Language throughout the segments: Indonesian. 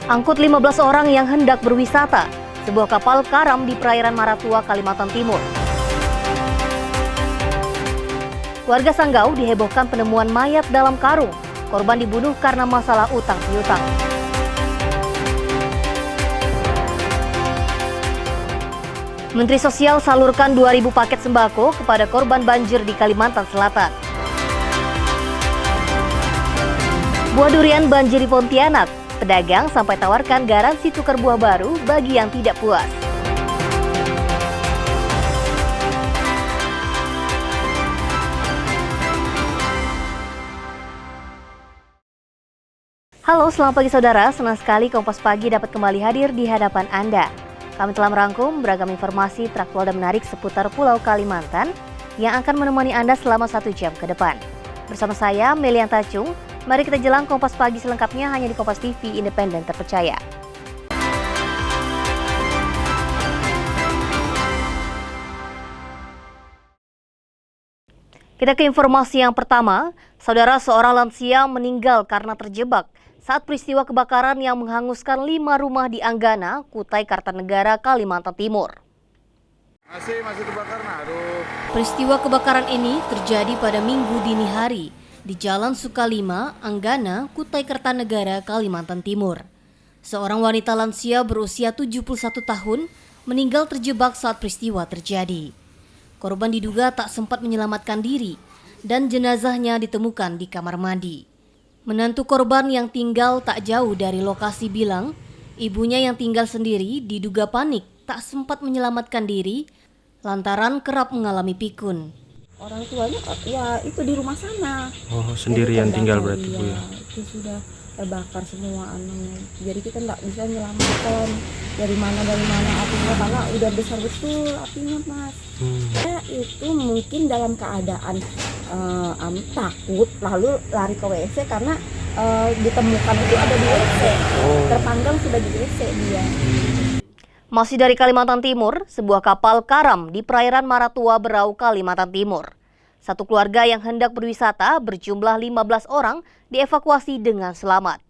Angkut 15 orang yang hendak berwisata. Sebuah kapal karam di perairan Maratua, Kalimantan Timur. Warga Sanggau dihebohkan penemuan mayat dalam karung. Korban dibunuh karena masalah utang piutang. Menteri Sosial salurkan 2.000 paket sembako kepada korban banjir di Kalimantan Selatan. Buah durian banjir di Pontianak. Pedagang sampai tawarkan garansi tukar buah baru bagi yang tidak puas. Halo, selamat pagi saudara. Senang sekali Kompas Pagi dapat kembali hadir di hadapan Anda. Kami telah merangkum beragam informasi teraktual dan menarik seputar Pulau Kalimantan yang akan menemani Anda selama 1 jam ke depan. Bersama saya, Melianta Chung. Mari kita jelang Kompas Pagi selengkapnya hanya di Kompas TV Independen Terpercaya. Kita ke informasi yang pertama. Saudara, seorang lansia meninggal karena terjebak saat peristiwa kebakaran yang menghanguskan 5 rumah di Anggana, Kutai Kartanegara, Kalimantan Timur. Masih terbakar, aduh. Peristiwa kebakaran ini terjadi pada Minggu dini hari di Jalan Sukalima, Anggana, Kutai Kartanegara, Kalimantan Timur. Seorang wanita lansia berusia 71 tahun meninggal terjebak saat peristiwa terjadi. Korban diduga tak sempat menyelamatkan diri dan jenazahnya ditemukan di kamar mandi. Menantu korban yang tinggal tak jauh dari lokasi bilang, ibunya yang tinggal sendiri diduga panik tak sempat menyelamatkan diri lantaran kerap mengalami pikun. Orang tuanya ya itu di rumah sana. Oh, sendirian tinggal berarti Bu ya. Itu sudah terbakar semua anunya. Jadi kita nggak bisa menyelamatkan dari mana apinya karena udah besar betul apinya, Mas. Ya, itu mungkin dalam keadaan takut lalu lari ke WC karena ditemukan itu ada di WC. Terpanggang sudah di WC dia. Masih dari Kalimantan Timur, sebuah kapal karam di perairan Maratua, Berau, Kalimantan Timur. Satu keluarga yang hendak berwisata berjumlah 15 orang dievakuasi dengan selamat.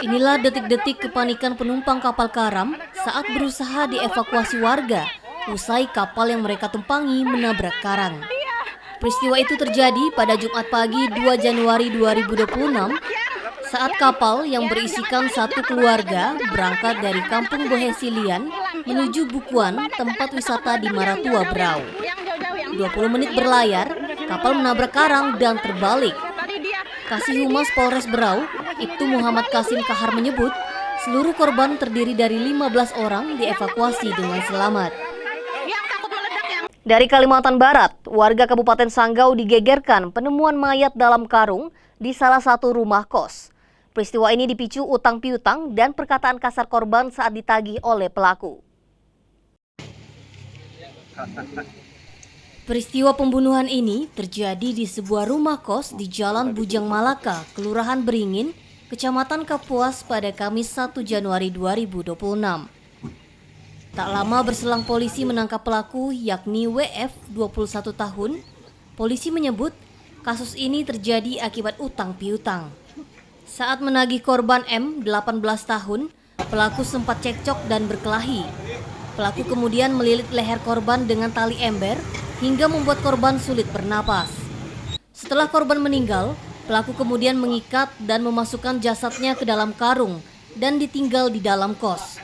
Inilah detik-detik kepanikan penumpang kapal karam saat berusaha dievakuasi warga usai kapal yang mereka tumpangi menabrak karang. Peristiwa itu terjadi pada Jumat pagi 2 Januari 2026 saat kapal yang berisikan satu keluarga berangkat dari Kampung Bohesilian menuju Bukuan, tempat wisata di Maratua, Berau. 20 menit berlayar, kapal menabrak karang dan terbalik. Kasih Humas Polres Berau, Ibtu Muhammad Kasim Kahar menyebut, seluruh korban terdiri dari 15 orang dievakuasi dengan selamat. Dari Kalimantan Barat, warga Kabupaten Sanggau digegerkan penemuan mayat dalam karung di salah satu rumah kos. Peristiwa ini dipicu utang piutang dan perkataan kasar korban saat ditagih oleh pelaku. Peristiwa pembunuhan ini terjadi di sebuah rumah kos di Jalan Bujang Malaka, Kelurahan Beringin, Kecamatan Kapuas pada Kamis 1 Januari 2026. Tak lama berselang polisi menangkap pelaku yakni WF 21 tahun. Polisi menyebut kasus ini terjadi akibat utang piutang. Saat menagih korban M, 18 tahun, pelaku sempat cekcok dan berkelahi. Pelaku kemudian melilit leher korban dengan tali ember hingga membuat korban sulit bernapas. Setelah korban meninggal, pelaku kemudian mengikat dan memasukkan jasadnya ke dalam karung dan ditinggal di dalam kos.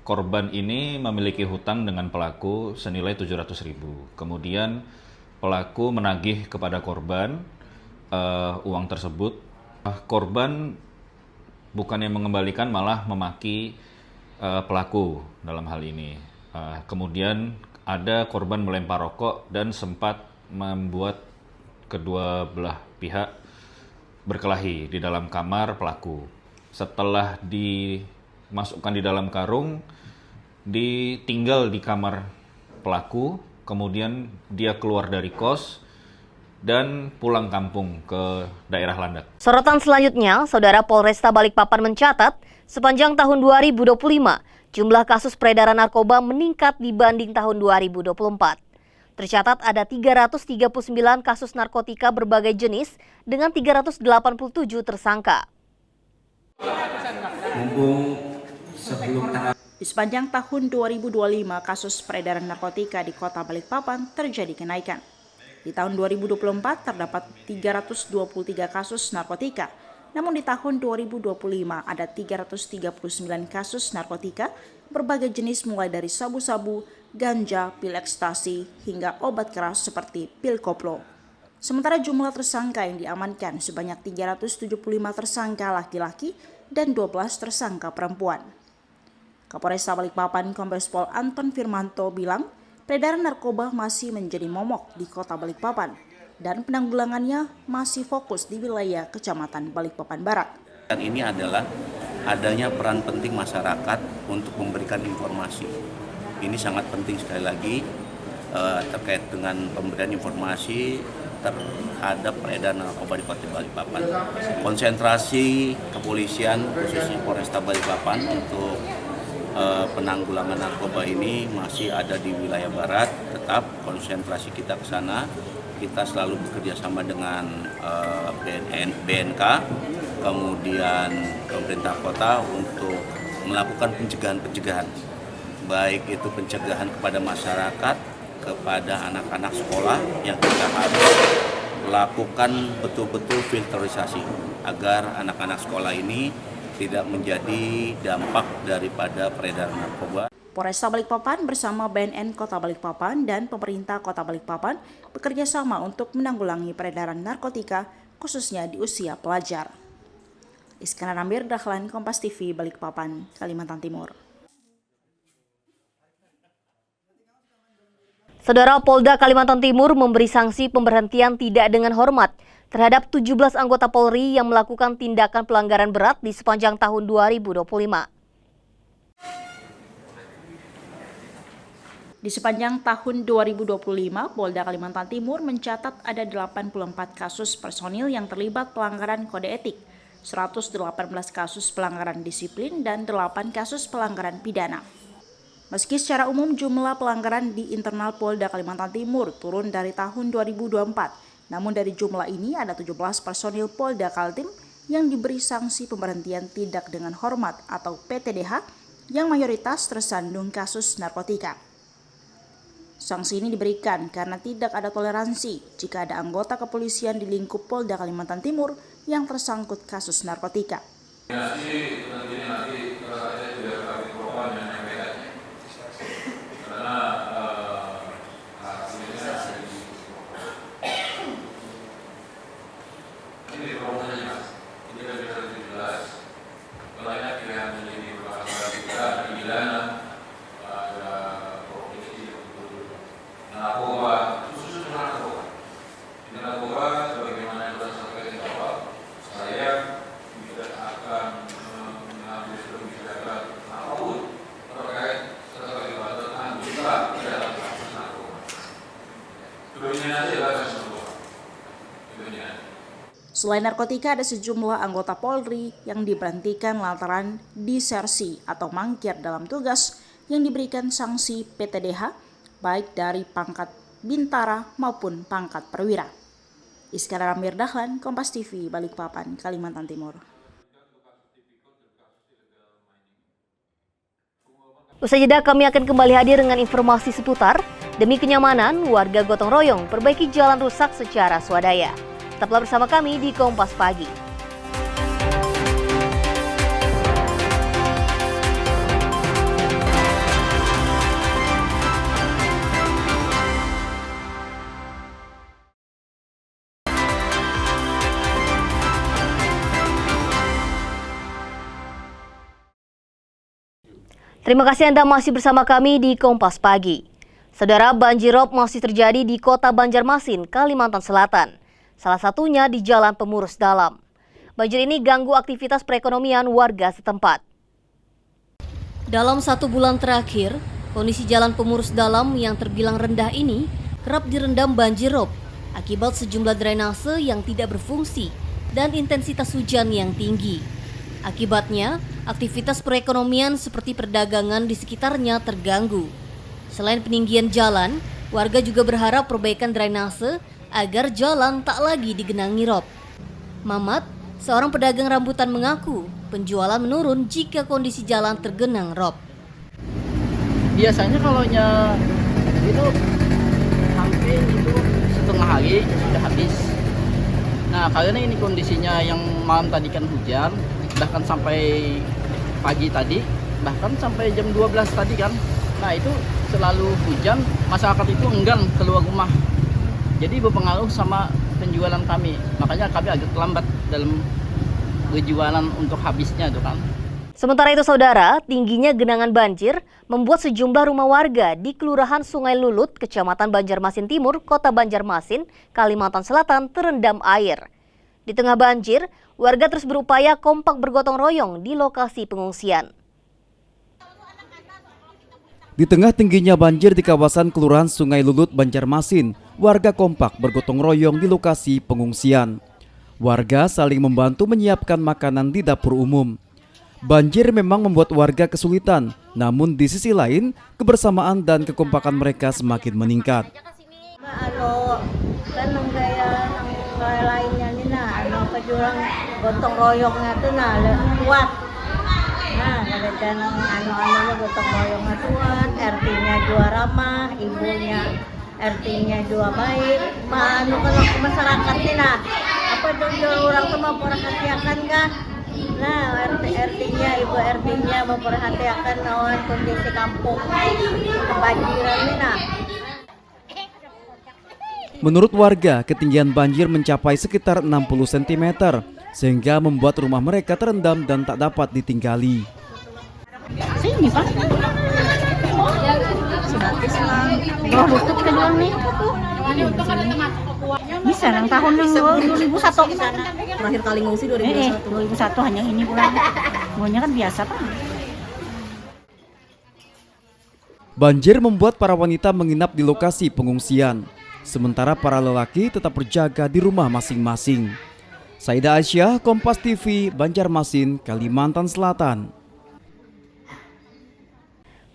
Korban ini memiliki hutang dengan pelaku senilai 700.000. Kemudian pelaku menagih kepada korban uang tersebut. Korban bukannya mengembalikan malah memaki pelaku dalam hal ini. Kemudian ada korban melempar rokok dan sempat membuat kedua belah pihak berkelahi di dalam kamar pelaku. Setelah dimasukkan di dalam karung, ditinggal di kamar pelaku, kemudian dia keluar dari kos dan pulang kampung ke daerah Landak. Sorotan selanjutnya, Saudara, Polresta Balikpapan mencatat sepanjang tahun 2025, jumlah kasus peredaran narkoba meningkat dibanding tahun 2024. Tercatat ada 339 kasus narkotika berbagai jenis dengan 387 tersangka. Di sepanjang tahun 2025, kasus peredaran narkotika di Kota Balikpapan terjadi kenaikan. Di tahun 2024 terdapat 323 kasus narkotika, namun di tahun 2025 ada 339 kasus narkotika berbagai jenis mulai dari sabu-sabu, ganja, pil ekstasi, hingga obat keras seperti pil koplo. Sementara jumlah tersangka yang diamankan sebanyak 375 tersangka laki-laki dan 12 tersangka perempuan. Kapolresta Balikpapan Kombes Pol Anton Firmanto bilang, peredaran narkoba masih menjadi momok di Kota Balikpapan dan penanggulangannya masih fokus di wilayah Kecamatan Balikpapan Barat. Dan ini adalah adanya peran penting masyarakat untuk memberikan informasi. Ini sangat penting sekali lagi terkait dengan pemberian informasi terhadap peredaran narkoba di Kota Balikpapan. Konsentrasi kepolisian khususnya Polresta Balikpapan untuk penanggulangan narkoba ini masih ada di wilayah barat. Tetap konsentrasi kita ke sana. Kita selalu bekerja sama dengan BNK, kemudian pemerintah kota untuk melakukan pencegahan-pencegahan. Baik itu pencegahan kepada masyarakat, kepada anak-anak sekolah yang kita harus lakukan betul-betul filterisasi agar anak-anak sekolah ini tidak menjadi dampak daripada peredaran narkoba. Polresta Balikpapan bersama BNN Kota Balikpapan dan pemerintah Kota Balikpapan bekerja sama untuk menanggulangi peredaran narkotika khususnya di usia pelajar. Iskandar Amir, Dahlan, Kompas TV, Balikpapan, Kalimantan Timur. Saudara, Polda Kalimantan Timur memberi sanksi pemberhentian tidak dengan hormat terhadap 17 anggota Polri yang melakukan tindakan pelanggaran berat di sepanjang tahun 2025. Di sepanjang tahun 2025, Polda Kalimantan Timur mencatat ada 84 kasus personil yang terlibat pelanggaran kode etik, 118 kasus pelanggaran disiplin, dan 8 kasus pelanggaran pidana. Meski secara umum jumlah pelanggaran di internal Polda Kalimantan Timur turun dari tahun 2024, namun dari jumlah ini ada 17 personil Polda Kaltim yang diberi sanksi pemberhentian tidak dengan hormat atau PTDH yang mayoritas tersandung kasus narkotika. Sanksi ini diberikan karena tidak ada toleransi jika ada anggota kepolisian di lingkup Polda Kalimantan Timur yang tersangkut kasus narkotika. Selain narkotika, ada sejumlah anggota Polri yang diberhentikan lantaran disersi atau mangkir dalam tugas yang diberikan sanksi PTDH baik dari pangkat bintara maupun pangkat perwira. Iskandar Amir, Dahlan, Kompas TV, Balikpapan, Kalimantan Timur. Usai jeda, kami akan kembali hadir dengan informasi seputar. Demi kenyamanan, warga gotong royong perbaiki jalan rusak secara swadaya. Tetaplah bersama kami di Kompas Pagi. Terima kasih Anda masih bersama kami di Kompas Pagi. Saudara, banjirop masih terjadi di Kota Banjarmasin, Kalimantan Selatan. Salah satunya di Jalan Pemurus Dalam. Banjir ini ganggu aktivitas perekonomian warga setempat. Dalam 1 bulan terakhir, kondisi Jalan Pemurus Dalam yang terbilang rendah ini kerap direndam banjirop akibat sejumlah drainase yang tidak berfungsi dan intensitas hujan yang tinggi. Akibatnya, aktivitas perekonomian seperti perdagangan di sekitarnya terganggu. Selain peninggian jalan, warga juga berharap perbaikan drainase agar jalan tak lagi digenangi rob. Mamat, seorang pedagang rambutan, mengaku penjualan menurun jika kondisi jalan tergenang rob. Biasanya kalau itu hampir itu setengah hari sudah habis. Nah, karena ini kondisinya yang malam tadi kan hujan, bahkan sampai pagi tadi, bahkan sampai jam 12 tadi kan. Nah, itu selalu hujan, masyarakat itu enggan keluar rumah. Jadi berpengaruh sama penjualan kami. Makanya kami agak terlambat dalam berjualan untuk habisnya itu kan. Sementara itu saudara, tingginya genangan banjir membuat sejumlah rumah warga di Kelurahan Sungai Lulut, Kecamatan Banjarmasin Timur, Kota Banjarmasin, Kalimantan Selatan terendam air. Di tengah banjir, warga terus berupaya kompak bergotong royong di lokasi pengungsian. Di tengah tingginya banjir di kawasan Kelurahan Sungai Lulut, Banjarmasin, warga kompak bergotong royong di lokasi pengungsian. Warga saling membantu menyiapkan makanan di dapur umum. Banjir memang membuat warga kesulitan, namun di sisi lain, kebersamaan dan kekompakan mereka semakin meningkat. Kan lainnya nih kejurang gotong royongnya tuh kuat. Nah, ada anu-anunya gotong royongnya kuat, RT-nya juga ramah, ibunya RT-nya juga baik. Kalau masyarakat nih apa itu orang tuh mau perhatikan kah? Nah, RT-nya, ibu RT-nya memperhatikan kondisi kampung kebanjiran ini Menurut warga, ketinggian banjir mencapai sekitar 60 cm, sehingga membuat rumah mereka terendam dan tak dapat ditinggali. Sini Pak. Sebatis lah. Bawah lutut kedua nih. Bisa nang tahun 2001 Terakhir kali ngungsi 2001 hanya ini pulang. Buahnya kan biasa Pak. Banjir membuat para wanita menginap di lokasi pengungsian, sementara para lelaki tetap berjaga di rumah masing-masing. Saida Aisyah, Kompas TV, Banjarmasin, Kalimantan Selatan.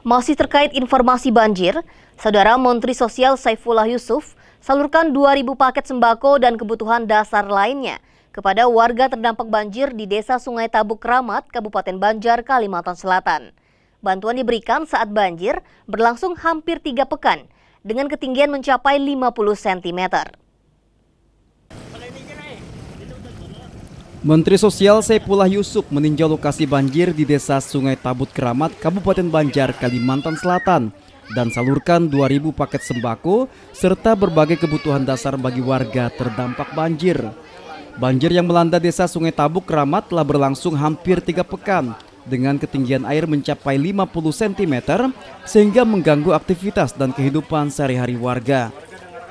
Masih terkait informasi banjir, Saudara Menteri Sosial Saifullah Yusuf salurkan 2.000 paket sembako dan kebutuhan dasar lainnya kepada warga terdampak banjir di Desa Sungai Tabuk Kramat, Kabupaten Banjar, Kalimantan Selatan. Bantuan diberikan saat banjir berlangsung hampir 3 pekan dengan ketinggian mencapai 50 cm. Menteri Sosial Saifullah Yusuf meninjau lokasi banjir di Desa Sungai Tabuk Kramat, Kabupaten Banjar, Kalimantan Selatan dan salurkan 2.000 paket sembako serta berbagai kebutuhan dasar bagi warga terdampak banjir. Banjir yang melanda Desa Sungai Tabuk Kramat telah berlangsung hampir 3 pekan dengan ketinggian air mencapai 50 cm sehingga mengganggu aktivitas dan kehidupan sehari-hari warga.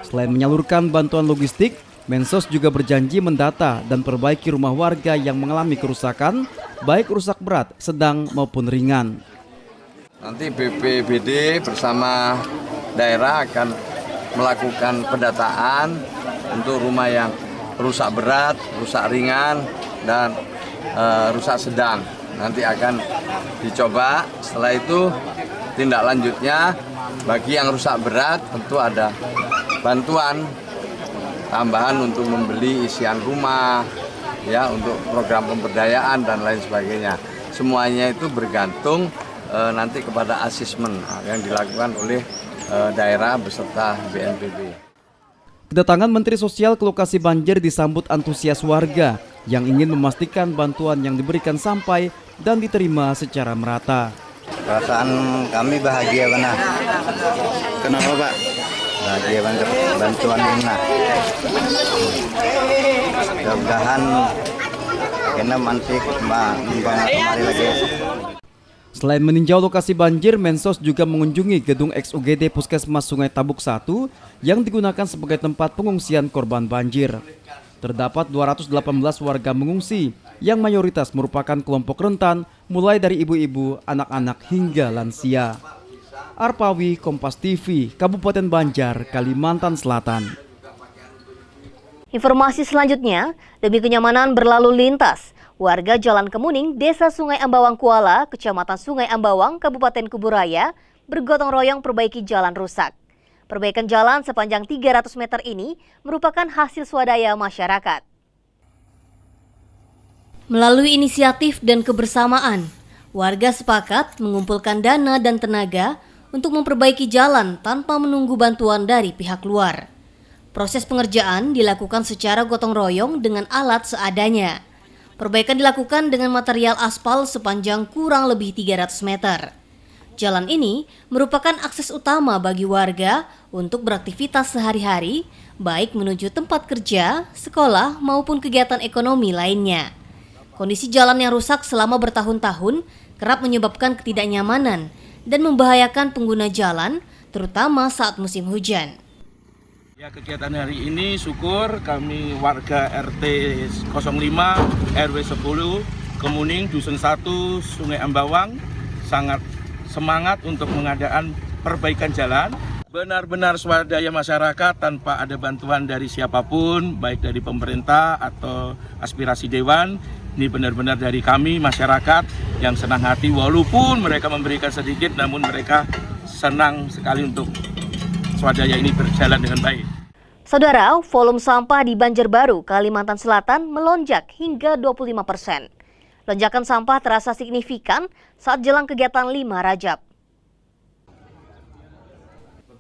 Selain menyalurkan bantuan logistik, Mensos juga berjanji mendata dan perbaiki rumah warga yang mengalami kerusakan, baik rusak berat, sedang maupun ringan. Nanti BPBD bersama daerah akan melakukan pendataan untuk rumah yang rusak berat, rusak ringan, dan rusak sedang. Nanti akan dicoba, setelah itu tindak lanjutnya bagi yang rusak berat tentu ada bantuan tambahan untuk membeli isian rumah, ya, untuk program pemberdayaan dan lain sebagainya. Semuanya itu bergantung nanti kepada asesmen yang dilakukan oleh daerah beserta BNPB. Kedatangan Menteri Sosial ke lokasi banjir disambut antusias warga yang ingin memastikan bantuan yang diberikan sampai dan diterima secara merata. Perasaan kami bahagia benar. Kenapa Pak? Bahagia banget bantuan ini. Mudah-mudahan kena mantik kembali lagi. Selain meninjau lokasi banjir, Mensos juga mengunjungi gedung XUGD Puskesmas Sungai Tabuk 1 yang digunakan sebagai tempat pengungsian korban banjir. Terdapat 218 warga mengungsi yang mayoritas merupakan kelompok rentan mulai dari ibu-ibu, anak-anak hingga lansia. Arpawi, Kompas TV, Kabupaten Banjar, Kalimantan Selatan. Informasi selanjutnya, demi kenyamanan berlalu lintas, warga Jalan Kemuning, Desa Sungai Ambawang Kuala, Kecamatan Sungai Ambawang, Kabupaten Kuburaya, bergotong royong perbaiki jalan rusak. Perbaikan jalan sepanjang 300 meter ini merupakan hasil swadaya masyarakat. Melalui inisiatif dan kebersamaan, warga sepakat mengumpulkan dana dan tenaga untuk memperbaiki jalan tanpa menunggu bantuan dari pihak luar. Proses pengerjaan dilakukan secara gotong royong dengan alat seadanya. Perbaikan dilakukan dengan material aspal sepanjang kurang lebih 300 meter. Jalan ini merupakan akses utama bagi warga untuk beraktivitas sehari-hari, baik menuju tempat kerja, sekolah, maupun kegiatan ekonomi lainnya. Kondisi jalan yang rusak selama bertahun-tahun kerap menyebabkan ketidaknyamanan dan membahayakan pengguna jalan, terutama saat musim hujan. Ya, kegiatan hari ini syukur kami warga RT 05 RW 10 Kemuning Dusun 1 Sungai Ambawang sangat semangat untuk pengadaan perbaikan jalan. Benar-benar swadaya masyarakat tanpa ada bantuan dari siapapun, baik dari pemerintah atau aspirasi dewan. Ini benar-benar dari kami masyarakat yang senang hati, walaupun mereka memberikan sedikit, namun mereka senang sekali untuk swadaya ini berjalan dengan baik. Saudara, volume sampah di Banjarbaru, Kalimantan Selatan melonjak hingga 25%. Lonjakan sampah terasa signifikan saat jelang kegiatan 5 Rajab.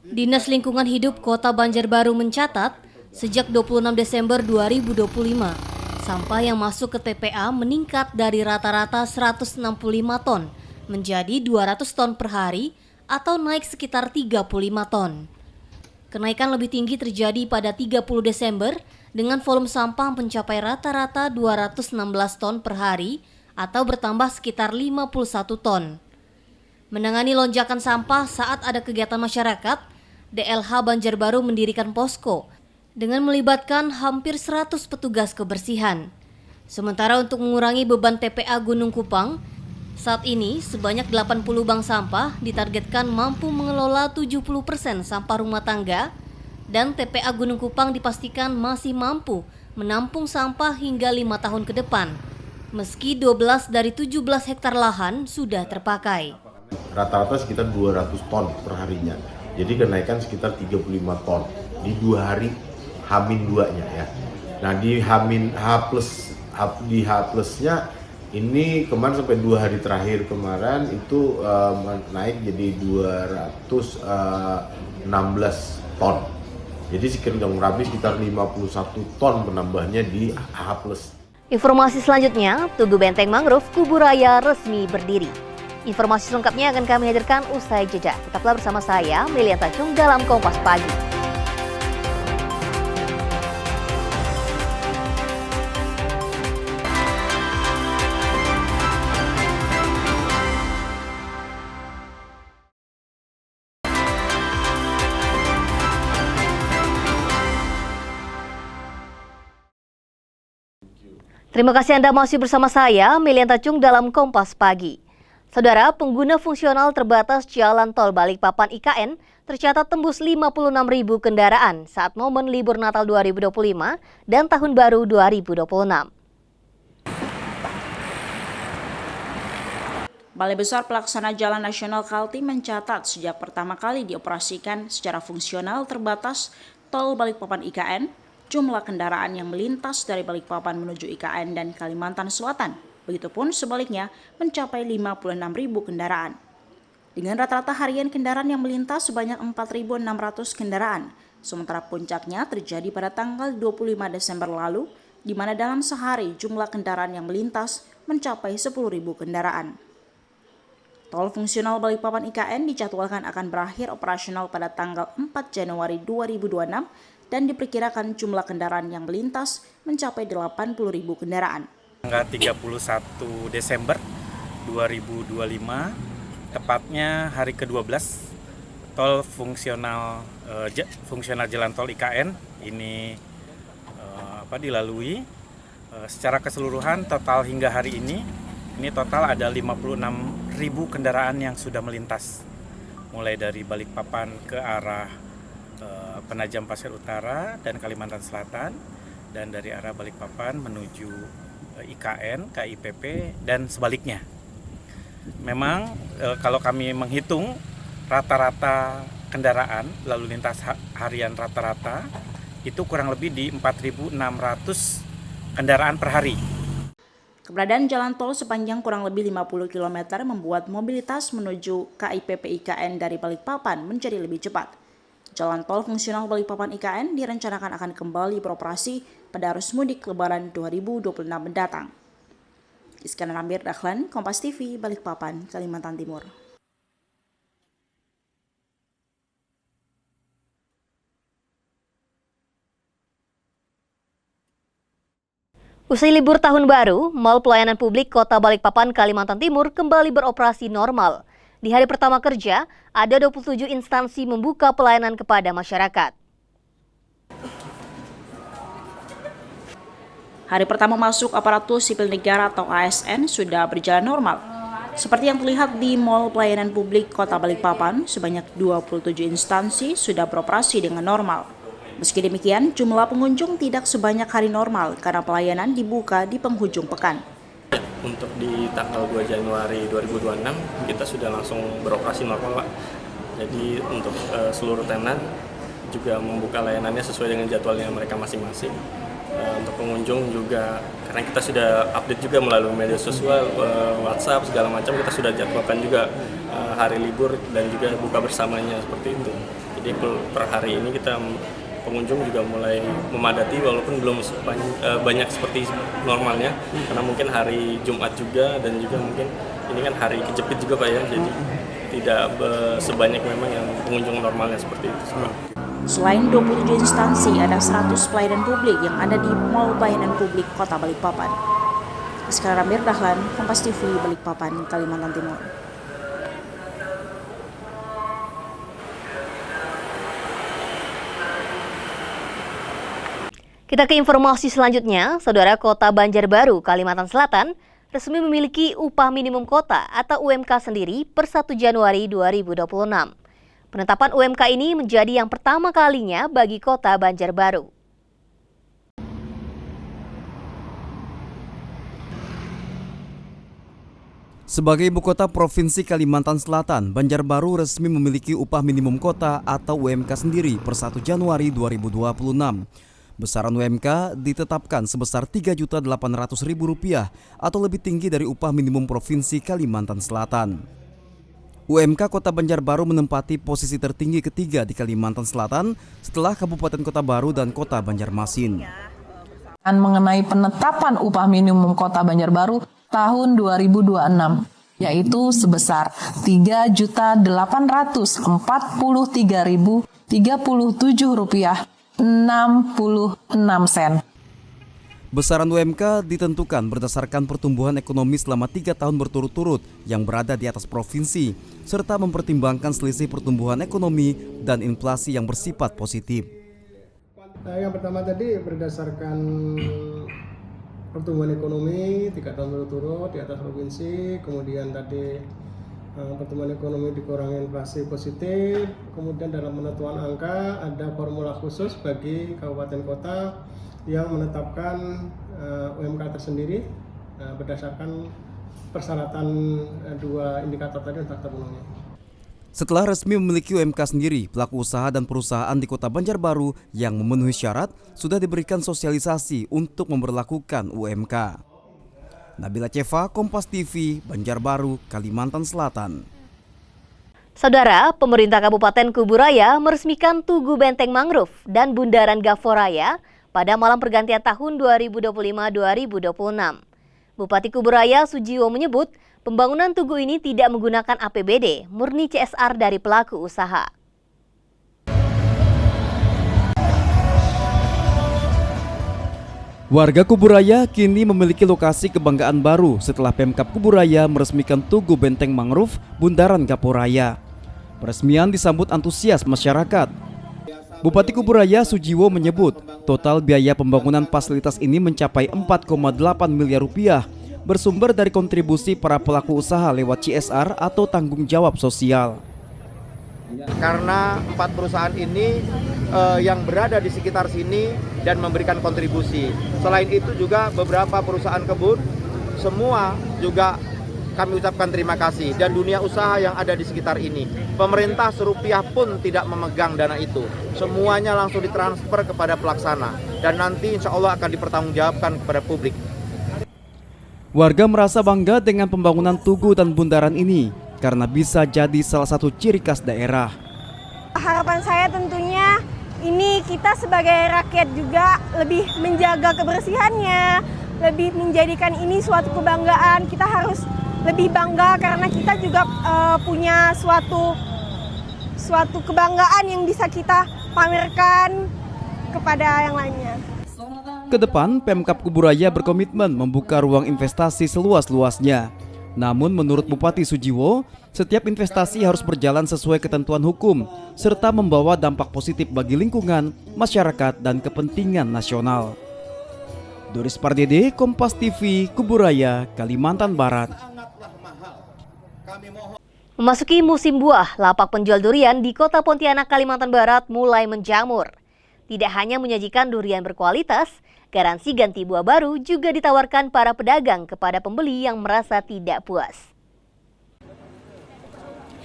Dinas Lingkungan Hidup Kota Banjarbaru mencatat, sejak 26 Desember 2025, sampah yang masuk ke TPA meningkat dari rata-rata 165 ton menjadi 200 ton per hari atau naik sekitar 35 ton. Kenaikan lebih tinggi terjadi pada 30 Desember dengan volume sampah mencapai rata-rata 216 ton per hari atau bertambah sekitar 51 ton. Menangani lonjakan sampah saat ada kegiatan masyarakat, DLH Banjarbaru mendirikan posko dengan melibatkan hampir 100 petugas kebersihan. Sementara untuk mengurangi beban TPA Gunung Kupang, saat ini sebanyak 80 bank sampah ditargetkan mampu mengelola 70% sampah rumah tangga dan TPA Gunung Kupang dipastikan masih mampu menampung sampah hingga 5 tahun ke depan, meski 12 dari 17 hektar lahan sudah terpakai. Rata-rata sekitar 200 ton per harinya, jadi kenaikan sekitar 35 ton di 2 hari H-2-nya ya. Nah di H+nya ini kemarin sampai 2 hari terakhir kemarin itu naik jadi 216 ton. Jadi kurang lebih sekitar 51 ton penambahnya di H+. Informasi selanjutnya, Tugu Benteng Mangrove Kuburaya resmi berdiri. Informasi selengkapnya akan kami hadirkan usai jeda. Tetaplah bersama saya, Melian Tacung dalam Kompas Pagi. Terima kasih Anda masih bersama saya, Melian Tacung dalam Kompas Pagi. Saudara, pengguna fungsional terbatas Jalan Tol Balikpapan IKN tercatat tembus 56.000 kendaraan saat momen libur Natal 2025 dan Tahun Baru 2026. Balai Besar Pelaksana Jalan Nasional Kaltim mencatat sejak pertama kali dioperasikan secara fungsional terbatas Tol Balikpapan IKN, jumlah kendaraan yang melintas dari Balikpapan menuju IKN dan Kalimantan Selatan, begitupun sebaliknya mencapai 56.000 kendaraan. Dengan rata-rata harian kendaraan yang melintas sebanyak 4.600 kendaraan, sementara puncaknya terjadi pada tanggal 25 Desember lalu, di mana dalam sehari jumlah kendaraan yang melintas mencapai 10.000 kendaraan. Tol fungsional Balikpapan IKN dijadwalkan akan berakhir operasional pada tanggal 4 Januari 2026 dan diperkirakan jumlah kendaraan yang melintas mencapai 80.000 kendaraan. Tanggal 31 Desember 2025, tepatnya hari ke-12, tol fungsional jalan tol IKN ini dilalui. Secara keseluruhan total hingga hari ini total ada 56.000 kendaraan yang sudah melintas, mulai dari Balikpapan ke arah Penajam Pasir Utara dan Kalimantan Selatan, dan dari arah Balikpapan menuju IKN, KIPP, dan sebaliknya. Memang kalau kami menghitung rata-rata kendaraan lalu lintas harian rata-rata itu kurang lebih di 4.600 kendaraan per hari. Keberadaan jalan tol sepanjang kurang lebih 50 km membuat mobilitas menuju KIPP IKN dari Balikpapan menjadi lebih cepat. Jalan tol fungsional Balikpapan IKN direncanakan akan kembali beroperasi pada arus mudik Lebaran 2026 mendatang. Iskandar Amir Dahlan, Kompas TV, Balikpapan, Kalimantan Timur. Usai libur tahun baru, Mal Pelayanan Publik Kota Balikpapan, Kalimantan Timur kembali beroperasi normal. Di hari pertama kerja, ada 27 instansi membuka pelayanan kepada masyarakat. Hari pertama masuk aparatur sipil negara atau ASN sudah berjalan normal. Seperti yang terlihat di Mal Pelayanan Publik Kota Balikpapan, sebanyak 27 instansi sudah beroperasi dengan normal. Meski demikian, jumlah pengunjung tidak sebanyak hari normal karena pelayanan dibuka di penghujung pekan. Untuk di tanggal 2 Januari 2026, kita sudah langsung beroperasi normal, Pak. Jadi untuk seluruh tenan juga membuka layanannya sesuai dengan jadwalnya mereka masing-masing. Untuk pengunjung juga, karena kita sudah update juga melalui media sosial, WhatsApp, segala macam, kita sudah jadwalkan juga hari libur dan juga buka bersamanya seperti itu. Jadi per hari ini kita pengunjung juga mulai memadati walaupun belum banyak seperti normalnya, karena mungkin hari Jumat juga dan juga mungkin ini kan hari kejepit juga Pak ya, jadi tidak sebanyak memang yang pengunjung normalnya seperti itu. Selain 27 instansi, ada 100 pelayanan publik yang ada di Mal Pelayanan Publik Kota Balikpapan. Iskandar Amir Dahlan, Kompas TV, Balikpapan, Kalimantan Timur. Kita ke informasi selanjutnya, Saudara. Kota Banjarbaru, Kalimantan Selatan, resmi memiliki upah minimum kota atau UMK sendiri per 1 Januari 2026. Penetapan UMK ini menjadi yang pertama kalinya bagi Kota Banjarbaru. Sebagai ibu kota Provinsi Kalimantan Selatan, Banjarbaru resmi memiliki upah minimum kota atau UMK sendiri per 1 Januari 2026. Besaran UMK ditetapkan sebesar Rp3.800.000 atau lebih tinggi dari upah minimum Provinsi Kalimantan Selatan. UMK Kota Banjarbaru menempati posisi tertinggi ketiga di Kalimantan Selatan setelah Kabupaten Kota Baru dan Kota Banjarmasin. Mengenai penetapan upah minimum Kota Banjarbaru tahun 2026, yaitu sebesar Rp3.843.037,66. Besaran UMK ditentukan berdasarkan pertumbuhan ekonomi selama 3 tahun berturut-turut yang berada di atas provinsi, serta mempertimbangkan selisih pertumbuhan ekonomi dan inflasi yang bersifat positif. Yang pertama tadi berdasarkan pertumbuhan ekonomi 3 tahun berturut-turut di atas provinsi, kemudian tadi pertumbuhan ekonomi dikurangi inflasi positif, kemudian dalam penentuan angka ada formula khusus bagi kabupaten kota yang menetapkan UMK tersendiri berdasarkan persyaratan 2 indikator tadi dan fakta penuhnya. Setelah resmi memiliki UMK sendiri, pelaku usaha dan perusahaan di Kota Banjarbaru yang memenuhi syarat sudah diberikan sosialisasi untuk memberlakukan UMK. Nabila Ceva, Kompas TV, Banjarbaru, Kalimantan Selatan. Saudara, pemerintah Kabupaten Kuburaya meresmikan Tugu Benteng Mangrove dan Bundaran Gaforaya pada malam pergantian tahun 2025-2026. Bupati Kuburaya Sujiwo menyebut pembangunan tugu ini tidak menggunakan APBD, murni CSR dari pelaku usaha. Warga Kuburaya kini memiliki lokasi kebanggaan baru setelah Pemkab Kuburaya meresmikan Tugu Benteng Mangrove Bundaran Gaforaya. Peresmian disambut antusias masyarakat. Bupati Kuburaya Sujiwo menyebut total biaya pembangunan fasilitas ini mencapai 4,8 miliar rupiah, bersumber dari kontribusi para pelaku usaha lewat CSR atau tanggung jawab sosial. Karena 4 perusahaan ini yang berada di sekitar sini dan memberikan kontribusi. Selain itu juga beberapa perusahaan kebun, semua juga kami ucapkan terima kasih. Dan dunia usaha yang ada di sekitar ini. Pemerintah serupiah pun tidak memegang dana itu. Semuanya langsung ditransfer kepada pelaksana. Dan nanti insya Allah akan dipertanggungjawabkan kepada publik. Warga merasa bangga dengan pembangunan tugu dan bundaran ini karena bisa jadi salah satu ciri khas daerah. Harapan saya tentunya ini kita sebagai rakyat juga lebih menjaga kebersihannya, lebih menjadikan ini suatu kebanggaan. Kita harus lebih bangga karena kita juga punya suatu kebanggaan yang bisa kita pamerkan kepada yang lainnya. Kedepan, Pemkab Kuburaya berkomitmen membuka ruang investasi seluas-luasnya. Namun menurut Bupati Sujiwo, setiap investasi harus berjalan sesuai ketentuan hukum, serta membawa dampak positif bagi lingkungan, masyarakat, dan kepentingan nasional. Doris Pardede, Kompas TV, Kuburaya, Kalimantan Barat. Memasuki musim buah, lapak penjual durian di Kota Pontianak, Kalimantan Barat mulai menjamur. Tidak hanya menyajikan durian berkualitas, garansi ganti buah baru juga ditawarkan para pedagang kepada pembeli yang merasa tidak puas.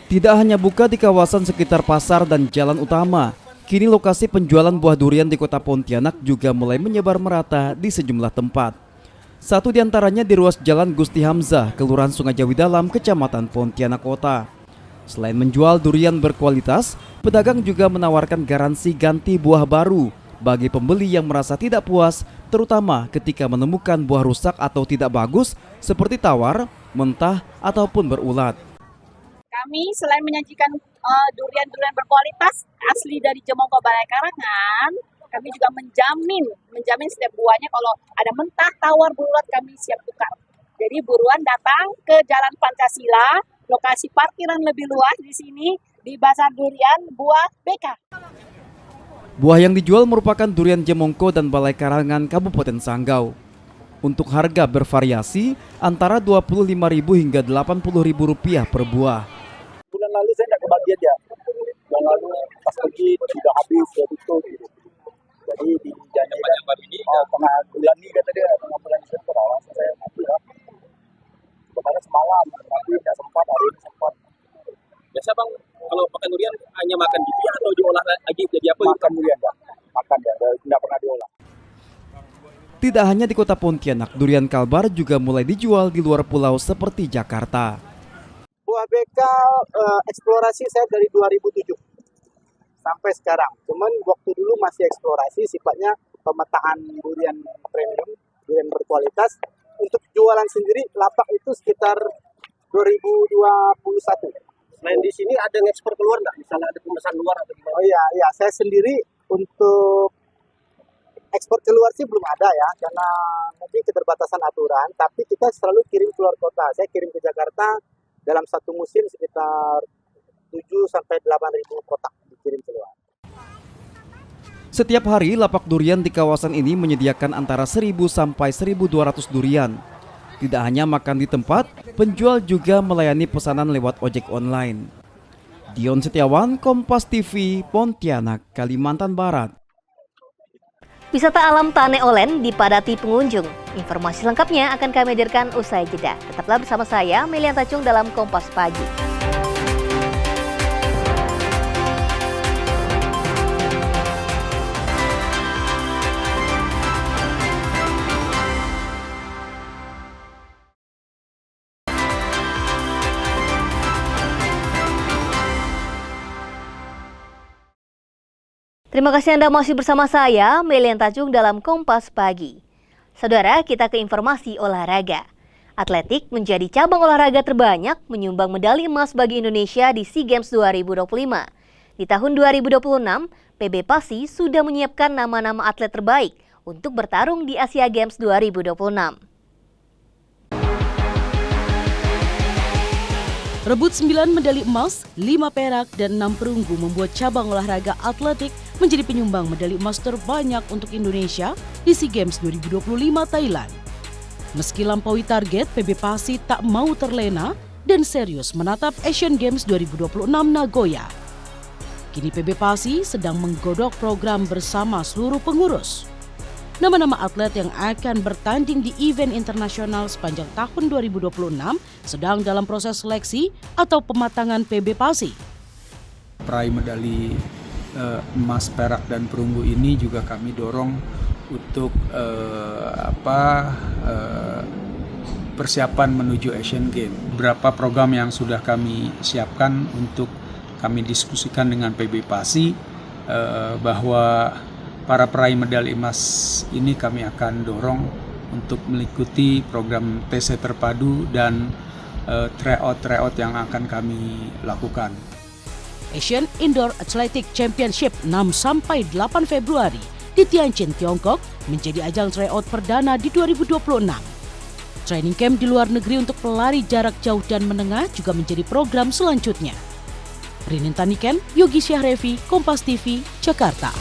Tidak hanya buka di kawasan sekitar pasar dan jalan utama, kini lokasi penjualan buah durian di Kota Pontianak juga mulai menyebar merata di sejumlah tempat. Satu di antaranya di ruas Jalan Gusti Hamzah, Kelurahan Sungai Jawi Dalam, Kecamatan Pontianak Kota. Selain menjual durian berkualitas, pedagang juga menawarkan garansi ganti buah baru bagi pembeli yang merasa tidak puas, terutama ketika menemukan buah rusak atau tidak bagus seperti tawar, mentah, ataupun berulat. Kami selain menyajikan durian-durian berkualitas asli dari Jemongko Balai Karangan, kami juga menjamin setiap buahnya kalau ada mentah, tawar, berulat kami siap tukar. Jadi buruan datang ke Jalan Pancasila, lokasi parkiran lebih luas di sini di Pasar Durian Buah BK. Buah yang dijual merupakan durian Jemongko dan Balai Karangan Kabupaten Sanggau. Untuk harga bervariasi antara Rp25.000 hingga Rp80.000 per buah. Bulan lalu saya tidak kebagian ya. Bulan lalu pas pergi sudah habis, sudah tutup. Jadi dijanjikan tengah bulan ini kata dia, tengah bulan Desember langsung saya mati lah. Kemarin semalam, tapi tidak sempat, hari ini sempat. Biasa bang, kalau makan durian hanya makan gitu ya atau diolah lagi jadi apa? Makan durian bang, makan ya, tidak pernah diolah. Tidak hanya di Kota Pontianak, durian kalbar juga mulai dijual di luar pulau seperti Jakarta. Buah BK eksplorasi saya dari 2007 sampai sekarang. Cuman waktu dulu masih eksplorasi, sifatnya pemetaan durian premium, durian berkualitas. Untuk jualan sendiri, lapak itu sekitar 2021. Selain di sini ada ngekspor keluar nggak? Misalnya ada pemesan luar atau gimana? Oh iya, saya sendiri untuk ekspor keluar sih belum ada ya, karena mungkin keterbatasan aturan. Tapi kita selalu kirim keluar kota. Saya kirim ke Jakarta dalam satu musim sekitar 7-8 ribu kotak dikirim keluar. Setiap hari lapak durian di kawasan ini menyediakan antara 1.000 sampai 1.200 durian. Tidak hanya makan di tempat, penjual juga melayani pesanan lewat ojek online. Dion Setiawan, Kompas TV, Pontianak, Kalimantan Barat. Wisata alam Tane Olen dipadati pengunjung. Informasi lengkapnya akan kami hadirkan usai jeda. Tetaplah bersama saya, Melian Tacung dalam Kompas Pagi. Terima kasih Anda masih bersama saya, Melian Tacung dalam Kompas Pagi. Saudara, kita ke informasi olahraga. Atletik menjadi cabang olahraga terbanyak menyumbang medali emas bagi Indonesia di SEA Games 2025. Di tahun 2026, PB Pasi sudah menyiapkan nama-nama atlet terbaik untuk bertarung di Asia Games 2026. Rebut 9 medali emas, 5 perak, dan 6 perunggu membuat cabang olahraga atletik menjadi penyumbang medali emas terbanyak untuk Indonesia di SEA Games 2025 Thailand. Meski lampaui target, PB Pasi tak mau terlena dan serius menatap Asian Games 2026 Nagoya. Kini PB Pasi sedang menggodok program bersama seluruh pengurus. Nama-nama atlet yang akan bertanding di event internasional sepanjang tahun 2026 sedang dalam proses seleksi atau pematangan PB Pasi. Peraih medali emas, perak, dan perunggu ini juga kami dorong untuk persiapan menuju Asian Games. Beberapa program yang sudah kami siapkan untuk kami diskusikan dengan PB Pasi, bahwa para peraih medali emas ini kami akan dorong untuk mengikuti program TC terpadu dan tryout yang akan kami lakukan. Asian Indoor Athletic Championship 6-8 Februari di Tianjin, Tiongkok menjadi ajang tryout perdana di 2026. Training camp di luar negeri untuk pelari jarak jauh dan menengah juga menjadi program selanjutnya. Rinin Taniken, Yogi Syahrevi, Kompas TV, Jakarta.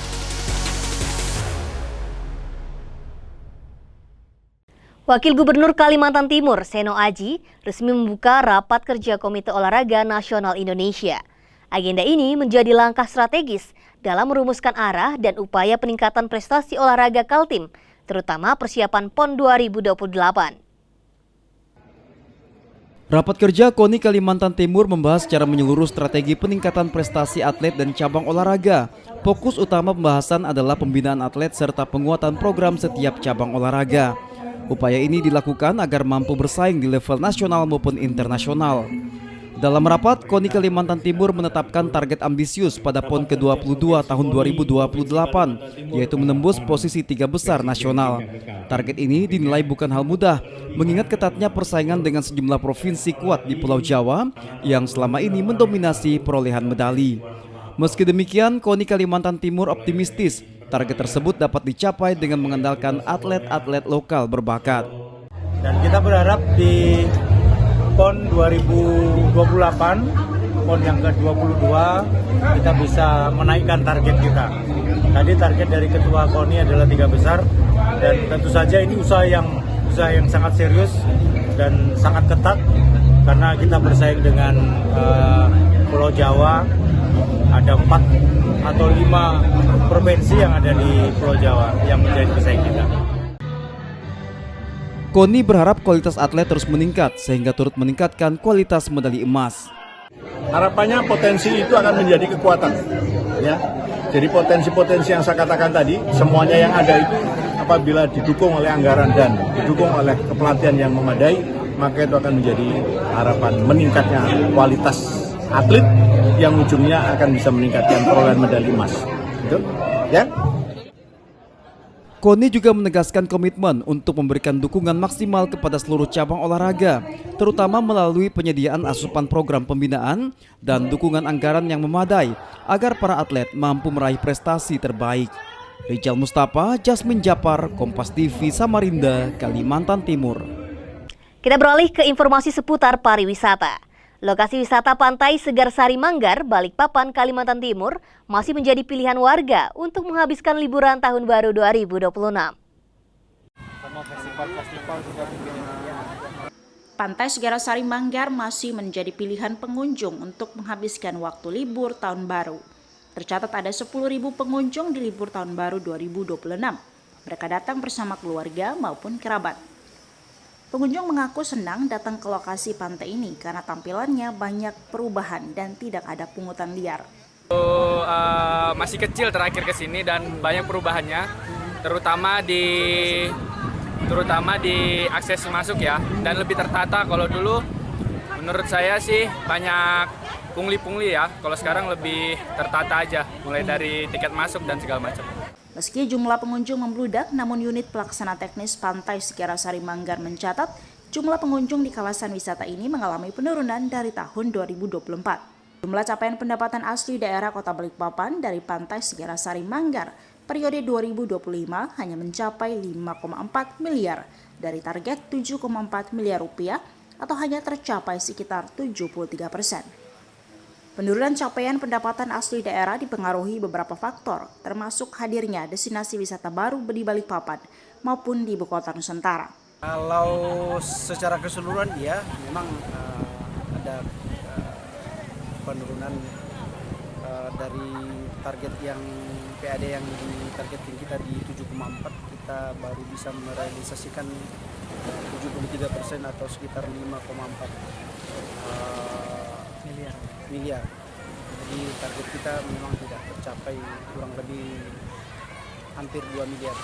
Wakil Gubernur Kalimantan Timur, Seno Aji, resmi membuka rapat kerja Komite Olahraga Nasional Indonesia. Agenda ini menjadi langkah strategis dalam merumuskan arah dan upaya peningkatan prestasi olahraga Kaltim, terutama persiapan PON 2028. Rapat kerja KONI Kalimantan Timur membahas secara menyeluruh strategi peningkatan prestasi atlet dan cabang olahraga. Fokus utama pembahasan adalah pembinaan atlet serta penguatan program setiap cabang olahraga. Upaya ini dilakukan agar mampu bersaing di level nasional maupun internasional. Dalam rapat, KONI Kalimantan Timur menetapkan target ambisius pada PON ke-22 tahun 2028, yaitu menembus posisi 3 besar nasional. Target ini dinilai bukan hal mudah, mengingat ketatnya persaingan dengan sejumlah provinsi kuat di Pulau Jawa yang selama ini mendominasi perolehan medali. Meski demikian, KONI Kalimantan Timur optimistis target tersebut dapat dicapai dengan mengandalkan atlet-atlet lokal berbakat. Dan kita berharap di PON 2028, PON yang ke-22, kita bisa menaikkan target kita. Tadi target dari Ketua KONI adalah 3 besar, dan tentu saja ini usaha yang sangat serius dan sangat ketat, karena kita bersaing dengan Pulau Jawa. Ada 4 atau 5 provinsi yang ada di Pulau Jawa yang menjadi pesaing kita. KONI berharap kualitas atlet terus meningkat sehingga turut meningkatkan kualitas medali emas. Harapannya potensi itu akan menjadi kekuatan, ya. Jadi potensi-potensi yang saya katakan tadi, semuanya yang ada itu apabila didukung oleh anggaran dan didukung oleh kepelatihan yang memadai, maka itu akan menjadi harapan meningkatnya kualitas atlet yang ujungnya akan bisa meningkatkan perolehan medali emas. Gitu, ya. KONI juga menegaskan komitmen untuk memberikan dukungan maksimal kepada seluruh cabang olahraga, terutama melalui penyediaan asupan program pembinaan dan dukungan anggaran yang memadai agar para atlet mampu meraih prestasi terbaik. Rijal Mustafa, Jasmine Japar, Kompas TV, Samarinda, Kalimantan Timur. Kita beralih ke informasi seputar pariwisata. Lokasi wisata Pantai Segar Sari Manggar, Balikpapan, Kalimantan Timur masih menjadi pilihan warga untuk menghabiskan liburan tahun baru 2026. Pantai Segar Sari Manggar masih menjadi pilihan pengunjung untuk menghabiskan waktu libur tahun baru. Tercatat ada 10.000 pengunjung di libur tahun baru 2026. Mereka datang bersama keluarga maupun kerabat. Pengunjung mengaku senang datang ke lokasi pantai ini karena tampilannya banyak perubahan dan tidak ada pungutan liar. Masih kecil terakhir ke sini dan banyak perubahannya, terutama di akses masuk ya, dan lebih tertata. Kalau dulu menurut saya sih banyak pungli-pungli ya, kalau sekarang lebih tertata aja, mulai dari tiket masuk dan segala macam. Meski jumlah pengunjung membludak, namun unit pelaksana teknis Pantai Segar Sari Manggar mencatat jumlah pengunjung di kawasan wisata ini mengalami penurunan dari tahun 2024. Jumlah capaian pendapatan asli daerah Kota Balikpapan dari Pantai Segar Sari Manggar periode 2025 hanya mencapai 5,4 miliar dari target 7,4 miliar rupiah atau hanya tercapai sekitar 73%. Penurunan capaian pendapatan asli daerah dipengaruhi beberapa faktor, termasuk hadirnya destinasi wisata baru di Balikpapan maupun di Ibu Kota Nusantara. Kalau secara keseluruhan ya memang ada penurunan dari target yang PAD yang ditargetkan kita di 7,4, kita baru bisa merealisasikan 73% atau sekitar 5,4 miliar. Jadi target kita memang tidak tercapai, kurang lebih hampir 2 miliar.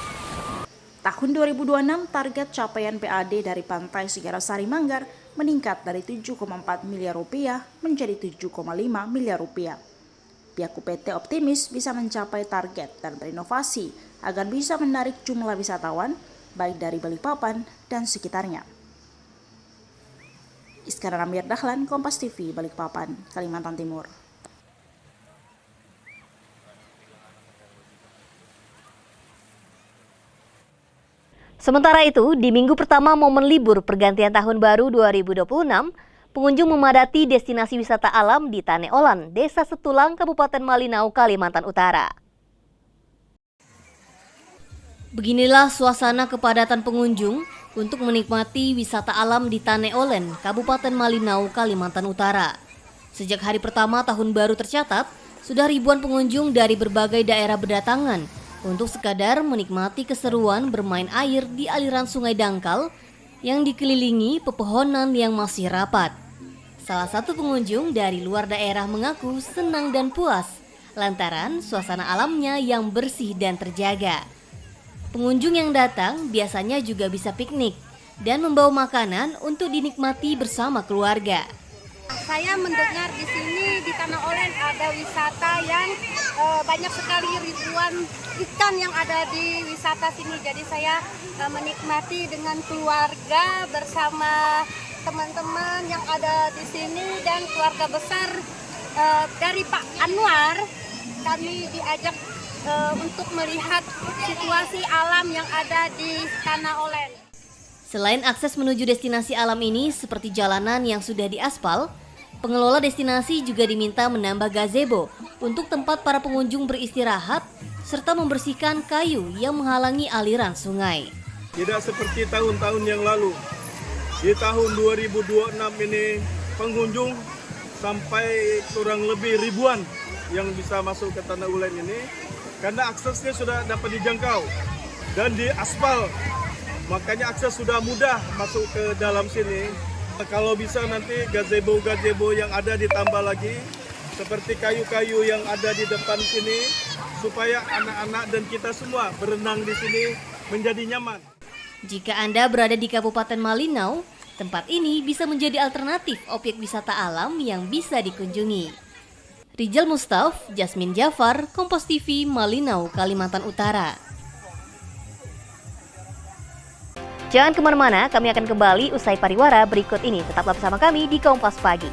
Tahun 2026 target capaian PAD dari Pantai Singgarasari Manggar meningkat dari 7,4 miliar rupiah menjadi 7,5 miliar rupiah. Pihak UPT optimis bisa mencapai target dan berinovasi agar bisa menarik jumlah wisatawan baik dari Balikpapan dan sekitarnya. Iskandar Amir Dahlan, Kompas TV, Balikpapan, Kalimantan Timur. Sementara itu, di minggu pertama momen libur pergantian tahun baru 2026, pengunjung memadati destinasi wisata alam di Taneolan, Desa Setulang, Kabupaten Malinau, Kalimantan Utara. Beginilah suasana kepadatan pengunjung untuk menikmati wisata alam di Taneolen, Kabupaten Malinau, Kalimantan Utara. Sejak hari pertama tahun baru tercatat, sudah ribuan pengunjung dari berbagai daerah berdatangan untuk sekadar menikmati keseruan bermain air di aliran Sungai Dangkal yang dikelilingi pepohonan yang masih rapat. Salah satu pengunjung dari luar daerah mengaku senang dan puas lantaran suasana alamnya yang bersih dan terjaga. Pengunjung yang datang biasanya juga bisa piknik dan membawa makanan untuk dinikmati bersama keluarga. Saya mendengar di sini di Taneolen ada wisata yang banyak sekali ribuan ikan yang ada di wisata sini. Jadi saya menikmati dengan keluarga bersama teman-teman yang ada di sini dan keluarga besar dari Pak Anwar. Kami diajak untuk melihat situasi alam yang ada di Taneolen. Selain akses menuju destinasi alam ini seperti jalanan yang sudah diaspal, pengelola destinasi juga diminta menambah gazebo untuk tempat para pengunjung beristirahat serta membersihkan kayu yang menghalangi aliran sungai. Tidak seperti tahun-tahun yang lalu. Di tahun 2026 ini pengunjung sampai kurang lebih ribuan yang bisa masuk ke Taneolen ini karena aksesnya sudah dapat dijangkau dan di aspal. Makanya akses sudah mudah masuk ke dalam sini. Kalau bisa nanti gazebo-gazebo yang ada ditambah lagi, seperti kayu-kayu yang ada di depan sini, supaya anak-anak dan kita semua berenang di sini menjadi nyaman. Jika Anda berada di Kabupaten Malinau, tempat ini bisa menjadi alternatif objek wisata alam yang bisa dikunjungi. Rijal Mustaf, Jasmine Jafar, Kompas TV, Malinau, Kalimantan Utara. Jangan kemana-mana, kami akan kembali usai pariwara berikut ini. Tetaplah bersama kami di Kompas Pagi.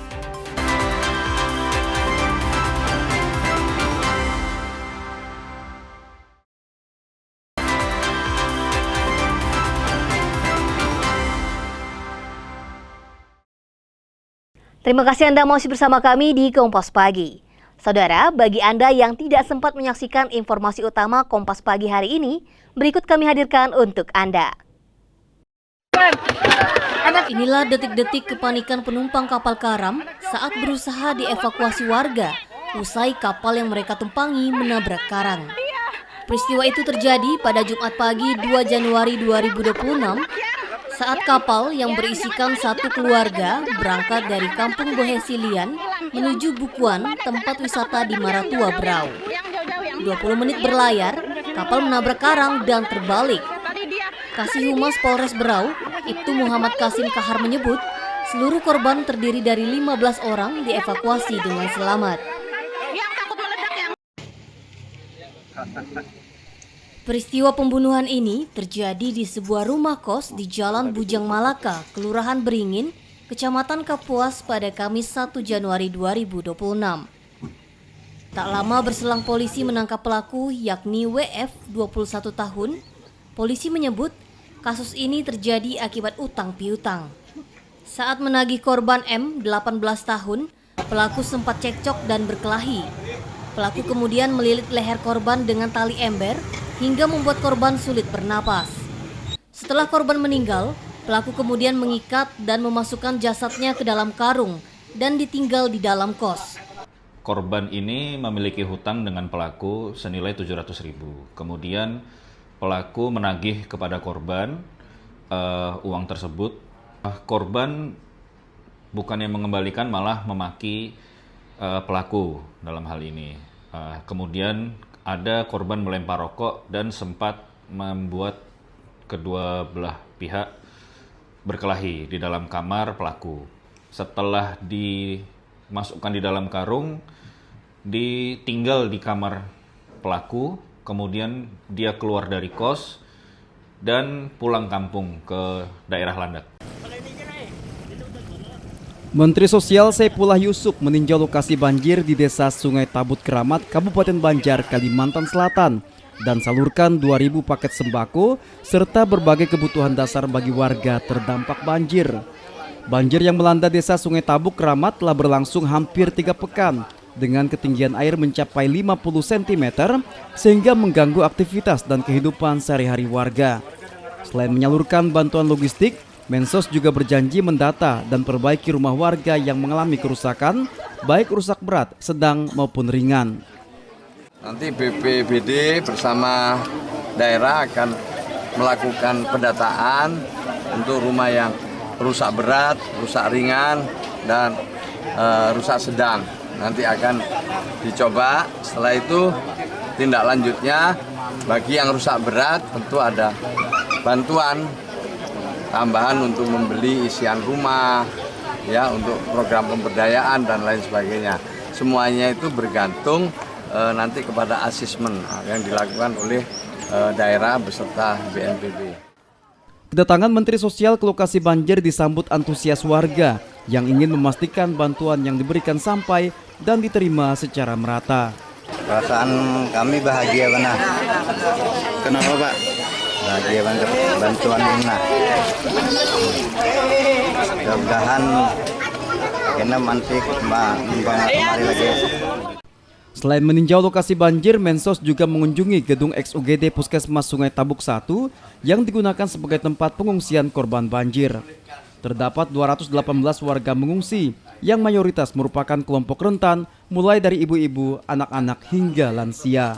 Terima kasih Anda masih bersama kami di Kompas Pagi. Saudara, bagi Anda yang tidak sempat menyaksikan informasi utama Kompas Pagi hari ini, berikut kami hadirkan untuk Anda. Inilah detik-detik kepanikan penumpang kapal karam saat berusaha dievakuasi warga usai kapal yang mereka tumpangi menabrak karang. Peristiwa itu terjadi pada Jumat pagi 2 Januari 2026 saat kapal yang berisikan satu keluarga berangkat dari Kampung Bohesilian menuju Bukuan, tempat wisata di Maratua, Berau. 20 menit berlayar, kapal menabrak karang dan terbalik. Kasih Humas Polres Berau, Ibtu Muhammad Kasim Kahar menyebut, seluruh korban terdiri dari 15 orang dievakuasi dengan selamat. Peristiwa pembunuhan ini terjadi di sebuah rumah kos di Jalan Bujang Malaka, Kelurahan Beringin, Kecamatan Kapuas pada Kamis 1 Januari 2026. Tak lama berselang polisi menangkap pelaku yakni WF 21 tahun. Polisi menyebut kasus ini terjadi akibat utang piutang. Saat menagih korban M, 18 tahun, pelaku sempat cekcok dan berkelahi. Pelaku kemudian melilit leher korban dengan tali ember hingga membuat korban sulit bernapas. Setelah korban meninggal, pelaku kemudian mengikat dan memasukkan jasadnya ke dalam karung dan ditinggal di dalam kos. Korban ini memiliki hutang dengan pelaku senilai 700.000. Kemudian pelaku menagih kepada korban uang tersebut. Korban bukannya mengembalikan, malah memaki pelaku dalam hal ini. Kemudian ada korban melempar rokok dan sempat membuat kedua belah pihak berkelahi di dalam kamar pelaku. Setelah dimasukkan di dalam karung, ditinggal di kamar pelaku, kemudian dia keluar dari kos dan pulang kampung ke daerah Landak. Menteri Sosial Saifullah Yusuf meninjau lokasi banjir di Desa Sungai Tabut Keramat, Kabupaten Banjar, Kalimantan Selatan dan salurkan 2.000 paket sembako serta berbagai kebutuhan dasar bagi warga terdampak banjir. Banjir yang melanda Desa Sungai Tabuk Keramat telah berlangsung hampir 3 pekan dengan ketinggian air mencapai 50 cm sehingga mengganggu aktivitas dan kehidupan sehari-hari warga. Selain menyalurkan bantuan logistik, Mensos juga berjanji mendata dan perbaiki rumah warga yang mengalami kerusakan, baik rusak berat, sedang maupun ringan. Nanti BPBD bersama daerah akan melakukan pendataan untuk rumah yang rusak berat, rusak ringan, dan rusak sedang. Nanti akan dicoba, setelah itu tindak lanjutnya bagi yang rusak berat tentu ada bantuan tambahan untuk membeli isian rumah, ya, untuk program pemberdayaan dan lain sebagainya. Semuanya itu bergantung nanti kepada asesmen yang dilakukan oleh daerah beserta BNPB. Kedatangan Menteri Sosial ke lokasi banjir disambut antusias warga yang ingin memastikan bantuan yang diberikan sampai dan diterima secara merata. Perasaan kami bahagia benar. Kenapa, Pak? Bahagia banget bantuan ini. Mudah-mudahan kena mantik kembali lagi. Selain meninjau lokasi banjir, Mensos juga mengunjungi gedung ex-UGD Puskesmas Sungai Tabuk 1 yang digunakan sebagai tempat pengungsian korban banjir. Terdapat 218 warga mengungsi yang mayoritas merupakan kelompok rentan mulai dari ibu-ibu, anak-anak hingga lansia.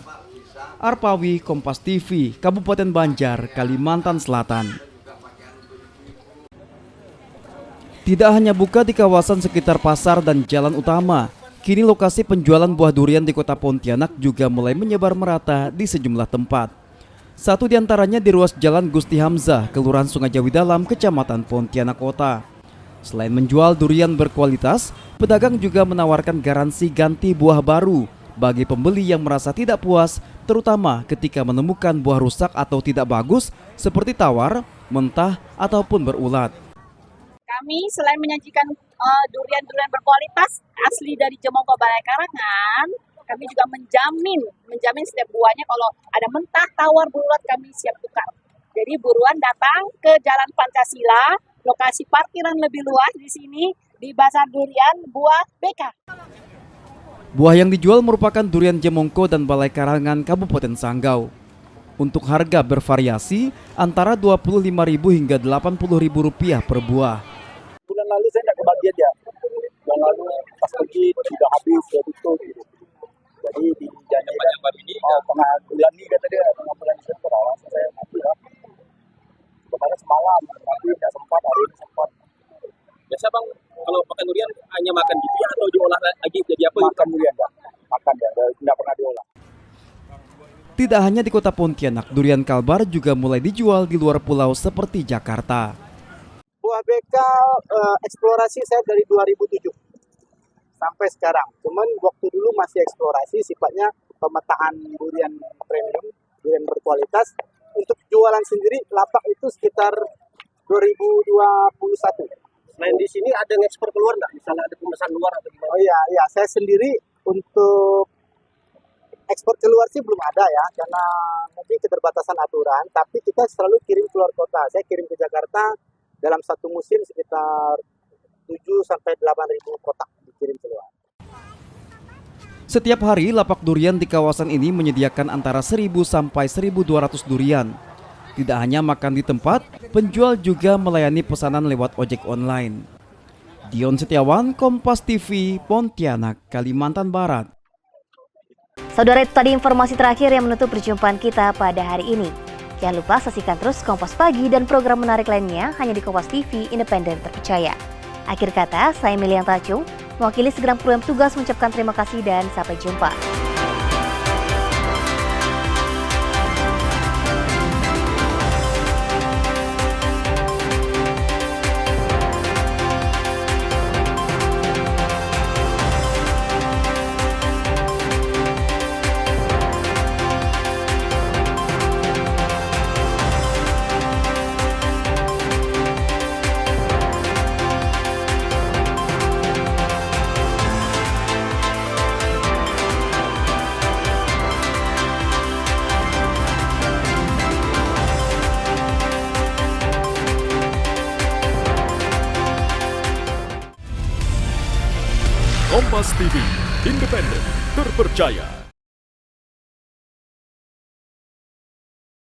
Arpawi, Kompas TV, Kabupaten Banjar, Kalimantan Selatan. Tidak hanya buka di kawasan sekitar pasar dan jalan utama, kini lokasi penjualan buah durian di kota Pontianak juga mulai menyebar merata di sejumlah tempat. Satu di antaranya di ruas Jalan Gusti Hamzah, Kelurahan Sungai Jawi Dalam, Kecamatan Pontianak Kota. Selain menjual durian berkualitas, pedagang juga menawarkan garansi ganti buah baru bagi pembeli yang merasa tidak puas, terutama ketika menemukan buah rusak atau tidak bagus seperti tawar, mentah, ataupun berulat. Kami selain menyajikan durian-durian berkualitas asli dari Jemongko Balai Karangan, kami juga menjamin setiap buahnya kalau ada mentah, tawar, berulat kami siap tukar. Jadi buruan datang ke Jalan Pancasila, lokasi parkiran lebih luas di sini di Pasar Durian Buah BK. Buah yang dijual merupakan durian Jemongko dan Balai Karangan Kabupaten Sanggau. Untuk harga bervariasi antara Rp25.000 hingga Rp80.000 per buah. Bulan lalu saya tidak kebagian ya. Bulan lalu pas pergi sudah habis, sudah tutup. Jadi dijanjikan tengah bulan ini kata dia, tengah bulan Desember langsung saya mati lah. Kemarin semalam, tapi tidak sempat, hari ini sempat. Biasa Bang, kalau makan durian hanya makan gitu ya atau diolah lagi jadi apa? Makan durian ya, makan ya, tidak pernah diolah. Tidak hanya di kota Pontianak, durian kalbar juga mulai dijual di luar pulau seperti Jakarta. Buah BK eksplorasi saya dari 2007 sampai sekarang. Cuman waktu dulu masih eksplorasi, sifatnya pemetaan durian premium, durian berkualitas. Untuk jualan sendiri, lapak itu sekitar 2021. Selain di sini ada yang ekspor keluar nggak? Misalnya ada pemesan luar atau gimana? Oh iya, saya sendiri untuk ekspor keluar sih belum ada ya, karena mungkin keterbatasan aturan. Tapi kita selalu kirim keluar kota. Saya kirim ke Jakarta dalam satu musim sekitar 7-8 ribu kotak dikirim keluar. Setiap hari lapak durian di kawasan ini menyediakan antara 1.000 sampai 1.200 durian. Tidak hanya makan di tempat, penjual juga melayani pesanan lewat ojek online. Dion Setiawan, Kompas TV, Pontianak, Kalimantan Barat. Saudara, itu tadi informasi terakhir yang menutup perjumpaan kita pada hari ini. Jangan lupa saksikan terus Kompas Pagi dan program menarik lainnya hanya di Kompas TV, independen terpercaya. Akhir kata, saya Melian Tacung, mewakili segenap kru yang tugas mengucapkan terima kasih dan sampai jumpa. Kompas TV, independen, terpercaya.